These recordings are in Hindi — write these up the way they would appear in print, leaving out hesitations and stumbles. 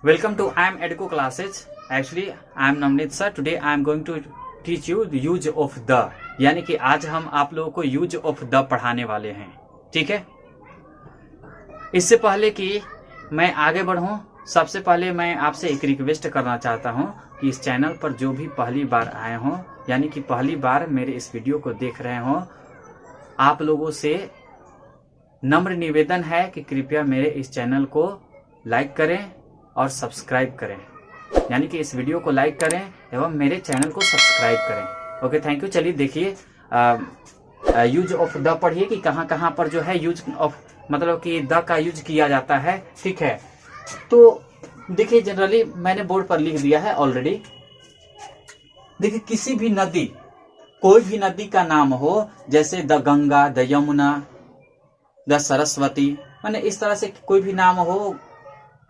Welcome to I am Educo classes. Actually, I am Navneet sir. Today I am going to teach you the use of the, यानी कि आज हम आप लोगों को यूज ऑफ द पढ़ाने वाले हैं। ठीक है, इससे पहले कि मैं आगे बढ़ूं, सबसे पहले मैं आपसे एक रिक्वेस्ट करना चाहता हूं कि इस चैनल पर जो भी पहली बार आए हों, यानी कि पहली बार मेरे इस वीडियो को देख रहे हों, आप लोगों से नम्र निवेदन है कि कृपया मेरे इस चैनल को लाइक करें और सब्सक्राइब करें, यानी कि इस वीडियो को लाइक करें एवं मेरे चैनल को सब्सक्राइब करें। Okay, thank you. चलिए देखिए, यूज ऑफ द पढ़िए कि कहाँ कहाँ पर जो है यूज ऑफ मतलब कि द का यूज किया जाता है। ठीक है, तो देखिए जनरली मैंने बोर्ड पर लिख दिया है ऑलरेडी। देखिए, किसी भी नदी, कोई भी नदी का नाम हो, जैसे the Ganga, the Yamuna, the Saraswati, माने इस तरह से कोई भी नाम हो,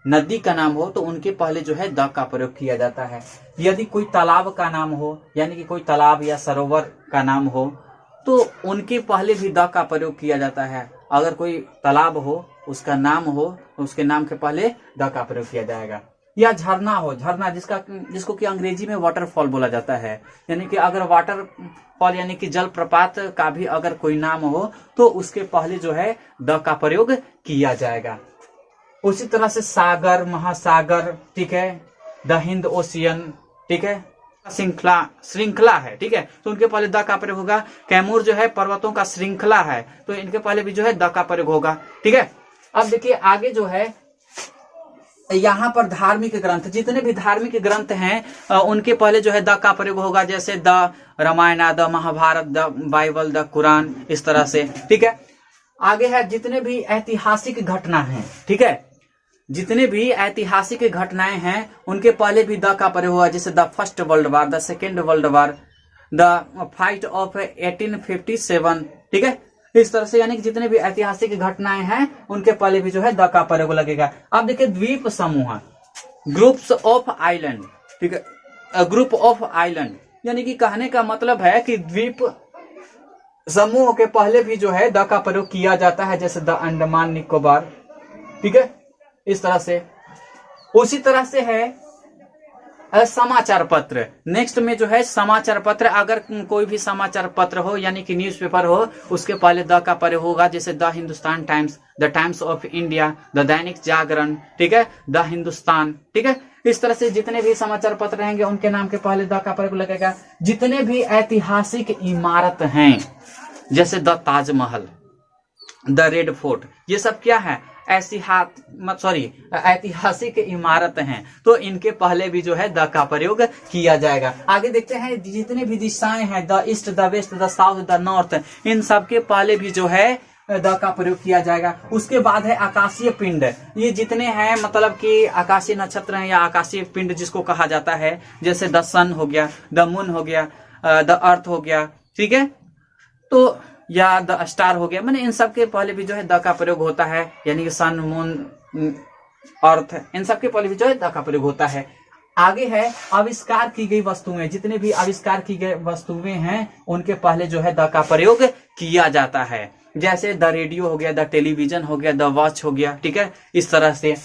नदी का नाम हो, तो उनके पहले जो है द का प्रयोग किया जाता है। यदि कोई तालाब का नाम हो, यानी कि कोई तालाब या सरोवर का नाम हो, तो उनके पहले भी द का प्रयोग किया जाता है। अगर कोई तालाब हो, उसका नाम हो, उसके नाम के पहले द का प्रयोग किया जाएगा। या झरना हो, झरना जिसको कि अंग्रेजी में वाटरफॉल बोला जाता है, यानी कि अगर वाटरफॉल यानी कि जलप्रपात का भी अगर कोई नाम हो, तो उसके पहले जो है द का प्रयोग किया जाएगा। उसी तरह से सागर, महासागर, ठीक है, द हिंद ओशियन, ठीक है, श्रृंखला है, ठीक है, तो उनके पहले द का प्रयोग होगा। कैमूर जो है पर्वतों का श्रृंखला है, तो इनके पहले भी जो है द का प्रयोग होगा। ठीक है, अब देखिए आगे जो है यहाँ पर धार्मिक ग्रंथ, जितने भी धार्मिक ग्रंथ हैं उनके पहले जो है द का प्रयोग होगा, जैसे the Ramayana, the Mahabharata, the Bible, the Quran, इस तरह से। ठीक है, आगे है जितने भी ऐतिहासिक घटना हैं, ठीक है, जितने भी ऐतिहासिक घटनाएं हैं उनके पहले भी द का प्रयोग हुआ, जैसे the first world war, the second world war, the fight of 1857। ठीक है, इस तरह से यानी कि जितने भी ऐतिहासिक घटनाएं हैं उनके पहले भी जो है द का प्रयोग लगेगा। अब देखिए द्वीप समूह, ग्रुप्स ऑफ आइलैंड, ठीक है, ग्रुप ऑफ आइलैंड, यानी कि कहने का मतलब है कि द्वीप समूह के पहले भी जो है द का प्रयोग किया जाता है, जैसे द अंडमान निकोबार। ठीक है, इस तरह से। उसी तरह से है समाचार पत्र। नेक्स्ट में जो है समाचार पत्र, अगर कोई भी समाचार पत्र हो यानी कि न्यूज़पेपर हो, उसके पहले द का प्रयोग होगा, जैसे the Hindustan times, the times of India, the Dainik Jagran, ठीक है, द हिंदुस्तान। ठीक है, इस तरह से जितने भी समाचार पत्र रहेंगे उनके नाम के पहले द का प्रयोग लगेगा। जितने भी ऐतिहासिक इमारत हैं, जैसे the Taj Mahal, the red fort, ये सब क्या है, ऐतिहासिक इमारत हैं, तो इनके पहले भी जो है द का प्रयोग किया जाएगा। आगे देखते हैं, जितने भी दिशाएं हैं, the east, the west, the south, the north, इन सब के पहले भी जो है द का प्रयोग किया जाएगा। उसके बाद है आकाशीय पिंड। ये जितने हैं मतलब कि आकाशीय नक्षत्र हैं या आकाशीय पिंड जिसको कहा जाता है, जैसे द सन हो गया, द मून हो गया, द अर्थ हो गया, ठीक है, तो या द स्टार हो गया, मैंने इन सब के पहले भी जो है द का प्रयोग होता है, यानी कि सन, मून, अर्थ, इन सब के पहले भी जो है द का प्रयोग होता है। आगे है आविष्कार की गई वस्तुएं। जितने भी आविष्कार की गई वस्तुएं हैं उनके पहले जो है द का प्रयोग किया जाता है, जैसे द रेडियो हो गया, द टेलीविजन हो गया, द वॉच हो गया। ठीक है, इस तरह से।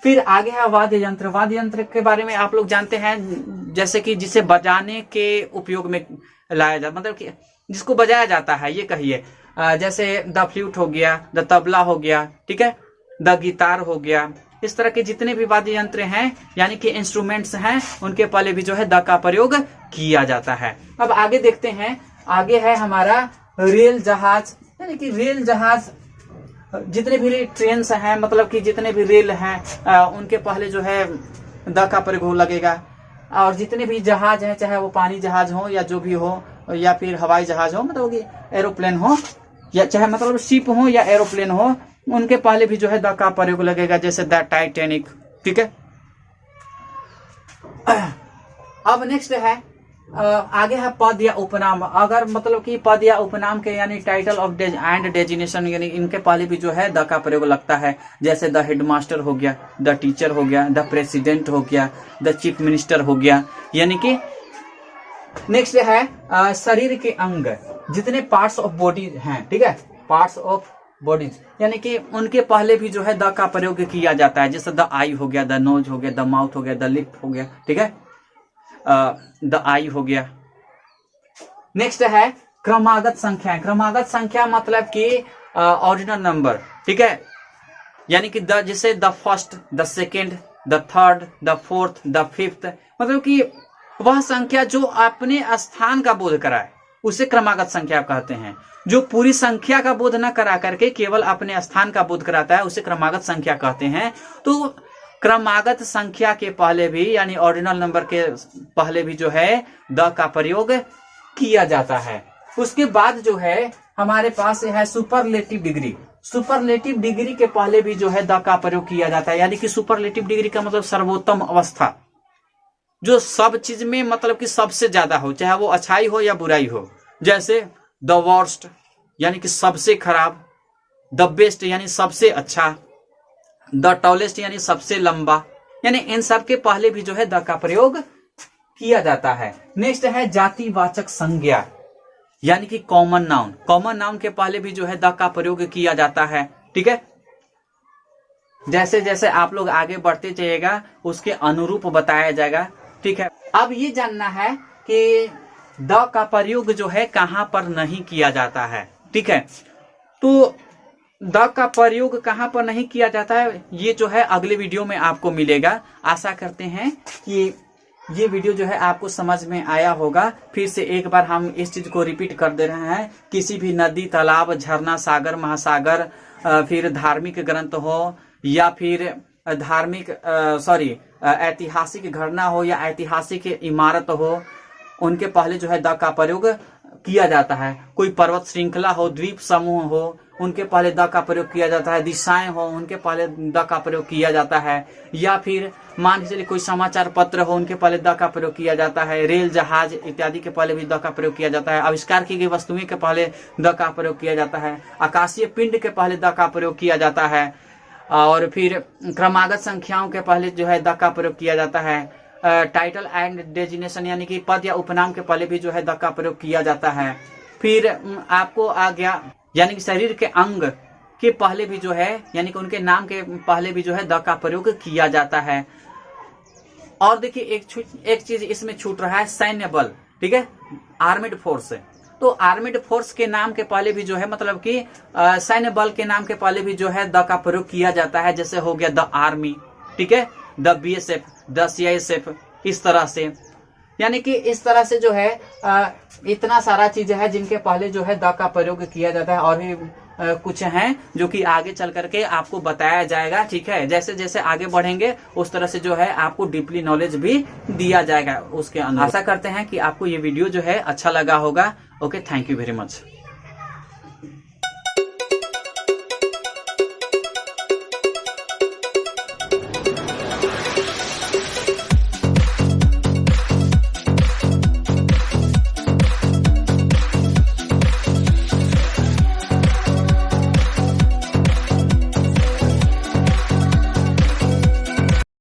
फिर आगे है वाद्य यंत्र। वाद्य यंत्र के बारे में आप लोग जानते हैं, जैसे कि जिसे बजाने के उपयोग में लाया जाता, मतलब कि जिसको बजाया जाता है, ये कहिए, जैसे द फ्लूट हो गया, द तबला हो गया, ठीक है, द गिटार हो गया। इस तरह के जितने भी वाद्य यंत्र हैं यानी कि इंस्ट्रूमेंट्स हैं उनके पहले भी जो है द का प्रयोग किया जाता है। अब आगे देखते हैं, आगे है हमारा रेल जहाज, यानी कि रेल जहाज, जितने भी ट्रेन हैं मतलब कि जितने भी रेल हैं उनके पहले जो है द का प्रयोग लगेगा। और जितने भी जहाज हैं, चाहे वो पानी जहाज हो या जो भी हो, या फिर हवाई जहाज हो, मतलब कि एरोप्लेन हो, या चाहे मतलब शिप हो या एरोप्लेन हो, उनके पहले भी जो है द का प्रयोग लगेगा, जैसे द टाइटैनिक। ठीक है, अब नेक्स्ट है आगे है पद या उपनाम। अगर मतलब कि पद या उपनाम के यानी टाइटल ऑफ एंड डेजिग्नेशन, यानी इनके पहले भी जो है द का प्रयोग लगता है, जैसे द हेडमास्टर हो गया, द टीचर हो गया, द प्रेसिडेंट हो गया, द चीफ मिनिस्टर हो गया। यानी कि नेक्स्ट है शरीर के अंग, जितने पार्ट्स ऑफ बॉडी हैं, ठीक है, पार्ट्स ऑफ बॉडीज, यानी कि उनके पहले भी जो है द का प्रयोग किया जाता है। जैसे द आई हो गया, द नोज हो गया, द माउथ हो गया, द लिप हो गया, ठीक है, द आई हो गया। नेक्स्ट है क्रमागत संख्या। क्रमागत संख्या मतलब कि ऑर्डिनल नंबर, ठीक है, यानी कि द, जैसे the first, the second, the third, the fourth, the fifth, मतलब कि वह संख्या जो अपने स्थान का बोध कराए उसे क्रमागत संख्या कहते हैं। जो पूरी संख्या का बोध न करा करके केवल अपने स्थान का बोध कराता है उसे क्रमागत संख्या कहते हैं। तो क्रमागत संख्या के पहले भी, यानी ऑर्डिनल नंबर के पहले भी जो है द का प्रयोग किया जाता है। उसके बाद जो है हमारे पास है सुपरलेटिव डिग्री। सुपरलेटिव डिग्री के पहले भी जो है द का प्रयोग किया जाता है, यानी कि सुपरलेटिव डिग्री का मतलब सर्वोत्तम अवस्था, जो सब चीज में मतलब कि सबसे ज्यादा हो, चाहे वो अच्छाई हो या बुराई हो। जैसे द वर्स्ट यानी कि सबसे खराब, द बेस्ट यानी सबसे अच्छा, द टॉलेस्ट यानी सबसे लंबा, यानी इन सब के पहले भी जो है द का प्रयोग किया जाता है। नेक्स्ट है जातिवाचक संज्ञा, यानी कि कॉमन नाउन। कॉमन नाउन के पहले भी जो है द का प्रयोग किया जाता है, ठीक है। जैसे जैसे आप लोग आगे बढ़ते जाइएगा उसके अनुरूप बताया जाएगा, ठीक है। अब ये जानना है कि द का प्रयोग जो है कहां पर नहीं किया जाता है, ठीक है। तो द का प्रयोग कहां पर नहीं किया जाता है ये जो है अगले वीडियो में आपको मिलेगा। आशा करते हैं कि ये वीडियो जो है आपको समझ में आया होगा। फिर से एक बार हम इस चीज को रिपीट कर दे रहे हैं। किसी भी नदी, तालाब, झरना, सागर, महासागर, फिर धार्मिक ग्रंथ हो या फिर ऐतिहासिक घटना हो या ऐतिहासिक इमारत हो, उनके पहले जो है द का प्रयोग किया जाता है। कोई पर्वत श्रृंखला हो, द्वीप समूह हो, उनके पहले द का प्रयोग किया जाता है। दिशाएं हो, उनके पहले द का प्रयोग किया जाता है। या फिर मान के चलिए कोई समाचार पत्र हो, उनके पहले द का प्रयोग किया जाता है। रेल, जहाज इत्यादि के पहले भी द का प्रयोग किया जाता है। आविष्कार की गई वस्तुएं के पहले द का प्रयोग किया जाता है। आकाशीय पिंड के पहले द का प्रयोग किया जाता है। और फिर क्रमागत संख्याओं के पहले जो है द का प्रयोग किया जाता है। टाइटल एंड डेजिग्नेशन यानी कि पद या उपनाम के पहले भी जो है द का प्रयोग किया जाता है। फिर आपको आ गया, यानी कि शरीर के अंग के पहले भी जो है, यानी कि उनके नाम के पहले भी जो है द का प्रयोग किया जाता है। और देखिए एक चीज इसमें छूट रहा है, सैन्य बल, ठीक है, आर्मिड फोर्स। तो आर्मिड फोर्स के नाम के पहले भी जो है मतलब कि सैन्य बल के नाम के पहले भी जो है द का प्रयोग किया जाता है। जैसे हो गया द आर्मी, ठीक है, द BSF, द CISF, इस तरह से। यानी कि इस तरह से जो है इतना सारा चीजें है जिनके पहले जो है द का प्रयोग किया जाता है। और भी कुछ हैं जो कि आगे चल करके आपको बताया जाएगा, ठीक है। जैसे जैसे आगे बढ़ेंगे उस तरह से जो है आपको डीपली नॉलेज भी दिया जाएगा उसके अंदर। आशा करते हैं कि आपको ये वीडियो जो है अच्छा लगा होगा। Okay, thank you very much.